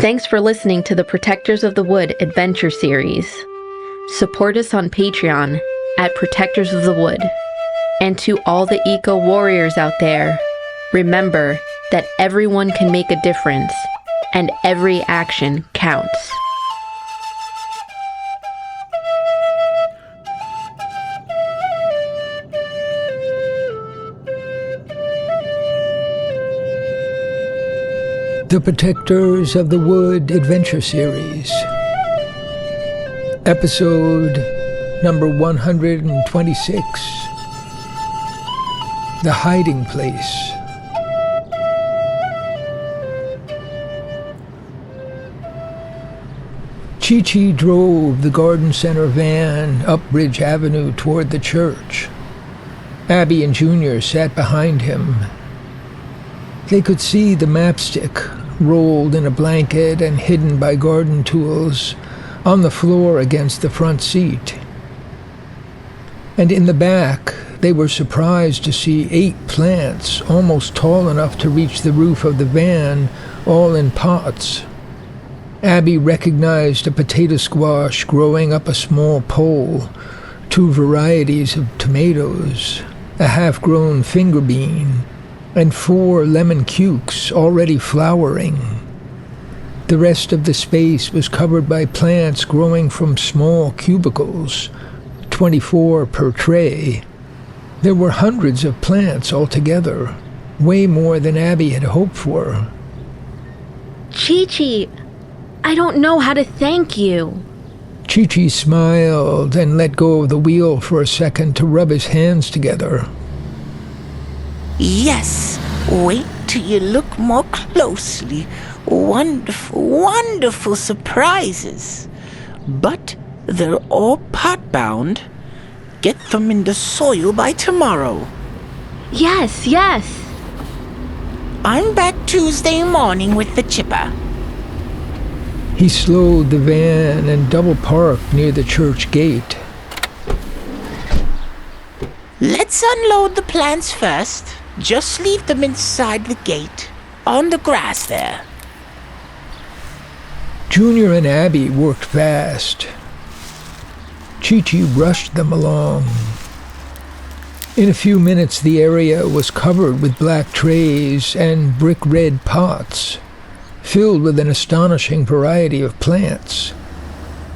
Thanks for listening to the Protectors of the Wood Adventure Series. Support us on Patreon at Protectors of the Wood. And to all the eco warriors out there, remember that everyone can make a difference, and every action counts. The Protectors of the Wood Adventure Series. Episode number 126. The Hiding Place. Chi-Chi drove the garden center van up Bridge Avenue toward the church. Abby and Junior sat behind him. They could see the mapstick, rolled in a blanket and hidden by garden tools, on the floor against the front seat. And in the back, they were surprised to see 8 plants, almost tall enough to reach the roof of the van, all in pots. Abby recognized a potato squash growing up a small pole, 2 varieties of tomatoes, a half-grown finger bean, and 4 lemon cukes already flowering. The rest of the space was covered by plants growing from small cubicles, 24 per tray. There were hundreds of plants altogether, way more than Abby had hoped for. Chi-Chi, I don't know how to thank you. Chi-Chi smiled and let go of the wheel for a second to rub his hands together. Yes, wait till you look more closely. Wonderful, wonderful surprises. But they're all pot-bound. Get them in the soil by tomorrow. Yes. I'm back Tuesday morning with the chipper. He slowed the van and double-parked near the church gate. Let's unload the plants first. Just leave them inside the gate, on the grass there. Junior and Abby worked fast. Chi-Chi rushed them along. In a few minutes, the area was covered with black trays and brick-red pots, filled with an astonishing variety of plants.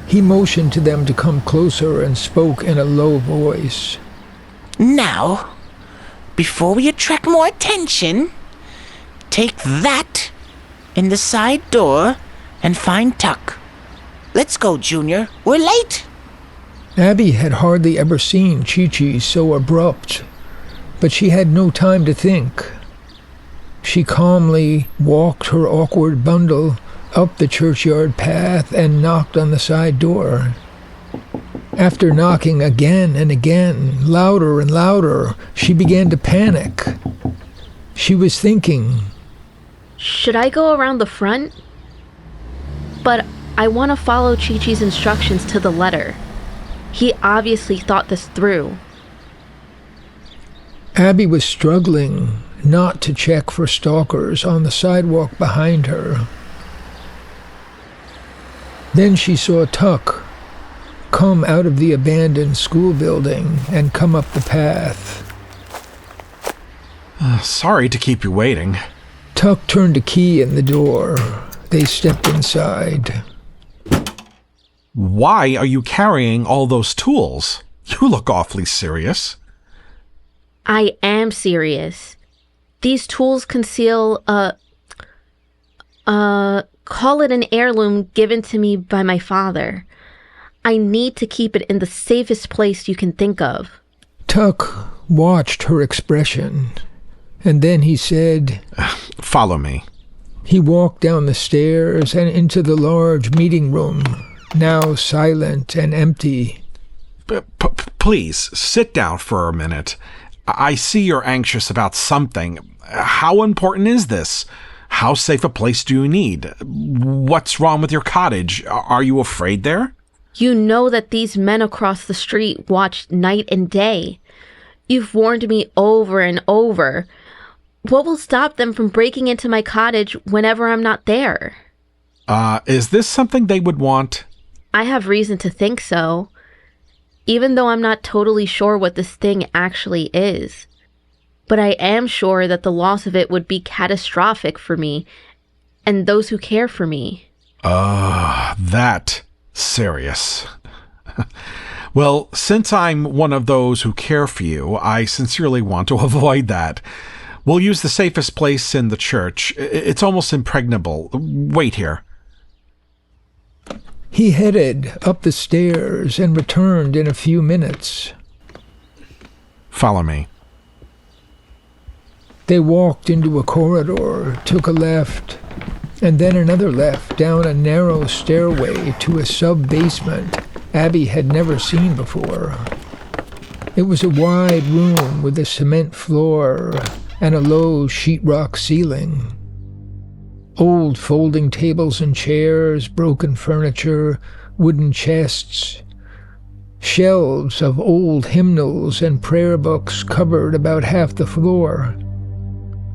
He motioned to them to come closer and spoke in a low voice. Now, before we attract more attention, take that in the side door and find Tuck. Let's go, Junior. We're late. Abby had hardly ever seen Chi-Chi so abrupt, but she had no time to think. She calmly walked her awkward bundle up the churchyard path and knocked on the side door. After knocking again and again, louder and louder, she began to panic. She was thinking, should I go around the front? But I want to follow Chi-Chi's instructions to the letter. He obviously thought this through. Abby was struggling not to check for stalkers on the sidewalk behind her. Then she saw Tuck come out of the abandoned school building and come up the path. Sorry to keep you waiting. Tuck turned a key in the door. They stepped inside. Why are you carrying all those tools? You look awfully serious. I am serious. These tools conceal call it an heirloom given to me by my father. I need to keep it in the safest place you can think of. Tuck watched her expression, and then he said, Follow me. He walked down the stairs and into the large meeting room, now silent and empty. Please, sit down for a minute. I see you're anxious about something. How important is this? How safe a place do you need? What's wrong with your cottage? Are you afraid there? You know that these men across the street watch night and day. You've warned me over and over. What will stop them from breaking into my cottage whenever I'm not there? Is this something they would want? I have reason to think so, even though I'm not totally sure what this thing actually is. But I am sure that the loss of it would be catastrophic for me and those who care for me. That serious. Well, since I'm one of those who care for you, I sincerely want to avoid that. We'll use the safest place in the church. It's almost impregnable. Wait here. He headed up the stairs and returned in a few minutes. Follow me. They walked into a corridor, took a left, and then another left down a narrow stairway to a sub-basement Abby had never seen before. It was a wide room with a cement floor and a low sheetrock ceiling. Old folding tables and chairs, broken furniture, wooden chests, shelves of old hymnals and prayer books covered about half the floor.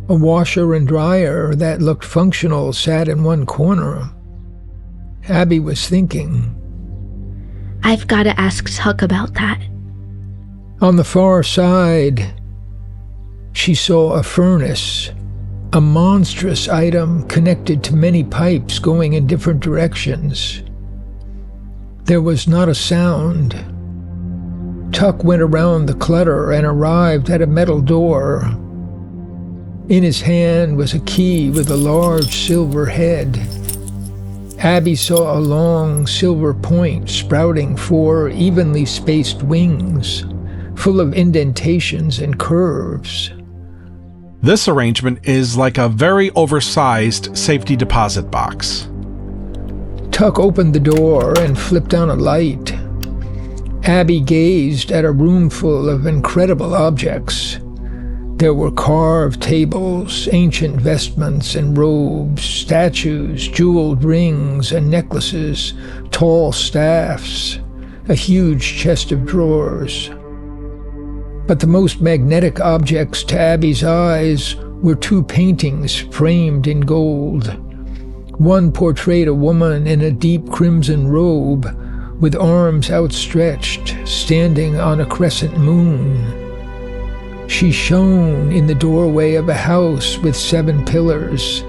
A washer and dryer that looked functional sat in one corner. Abby was thinking, I've got to ask Tuck about that. On the far side, she saw a furnace, a monstrous item connected to many pipes going in different directions. There was not a sound. Tuck went around the clutter and arrived at a metal door. In his hand was a key with a large silver head. Abby saw a long silver point sprouting 4 evenly spaced wings, full of indentations and curves. This arrangement is like a very oversized safety deposit box. Tuck opened the door and flipped on a light. Abby gazed at a room full of incredible objects. There were carved tables, ancient vestments and robes, statues, jeweled rings and necklaces, tall staffs, a huge chest of drawers. But the most magnetic objects to Abby's eyes were 2 paintings framed in gold. One portrayed a woman in a deep crimson robe, with arms outstretched, standing on a crescent moon. She shone in the doorway of a house with 7 pillars,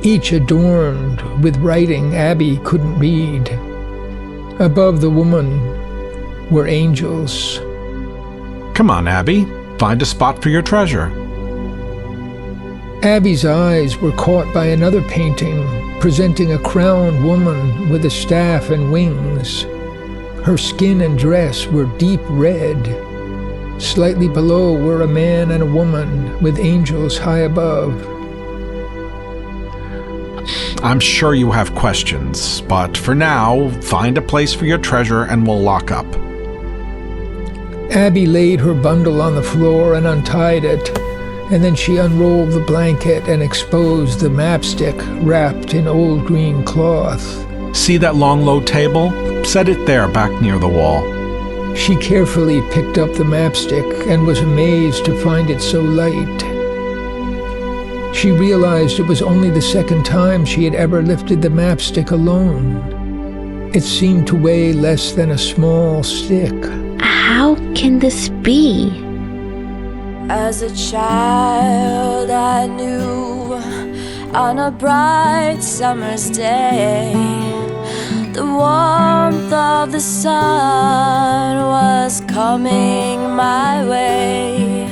each adorned with writing Abby couldn't read. Above the woman were angels. Come on, Abby. Find a spot for your treasure. Abby's eyes were caught by another painting, presenting a crowned woman with a staff and wings. Her skin and dress were deep red. Slightly below were a man and a woman with angels high above. I'm sure you have questions, but for now, find a place for your treasure and we'll lock up. Abby laid her bundle on the floor and untied it, and then she unrolled the blanket and exposed the mapstick wrapped in old green cloth. See that long low table? Set it there back near the wall. She carefully picked up the mapstick and was amazed to find it so light. She realized it was only the second time she had ever lifted the mapstick alone. It seemed to weigh less than a small stick. How can this be? As a child I knew on a bright summer's day the warmth of the sun was coming my way.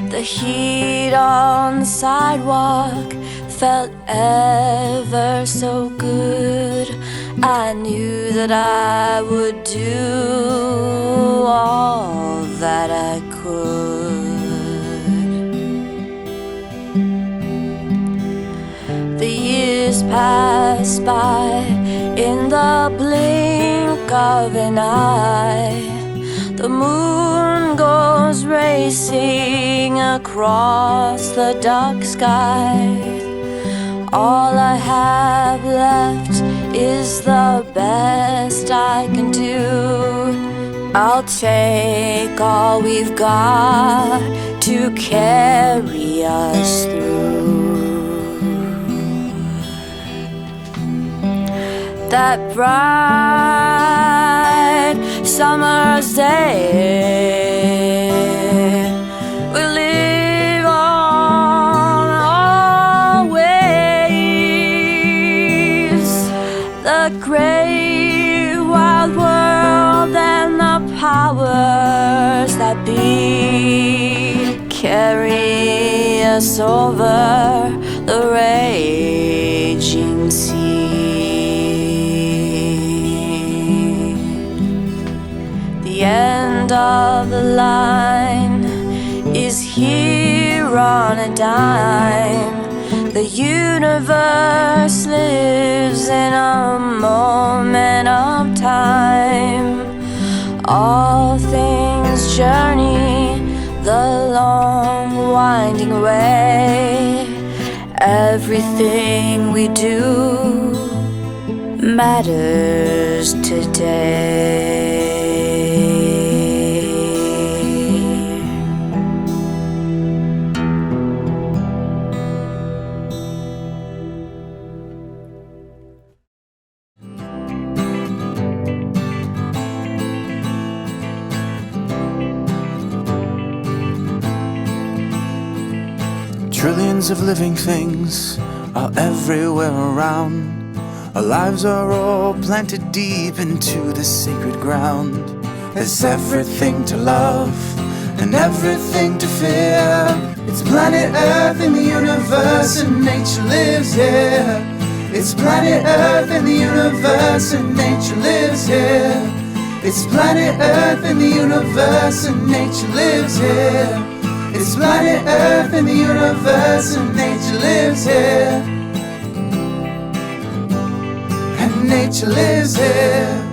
The heat on the sidewalk felt ever so good. I knew that I would do all that I could. The years passed by in the blink of an eye. The moon goes racing across the dark sky. All I have left is the best I can do. I'll take all we've got to carry us through. that bright summer's day. We live on always, the great wild world and the powers that be carry us over the raging sea. The end of the line is here on a dime. The universe lives in a moment of time. All things journey the long winding way. Everything we do matters today. Trillions of living things are everywhere around. Our lives are all planted deep into the sacred ground. There's everything to love and everything to fear. It's planet Earth in the universe and nature lives here. It's planet Earth in the universe and nature lives here. It's planet Earth in the universe and nature lives here. It's planet Earth in the universe and nature lives here. And nature lives here.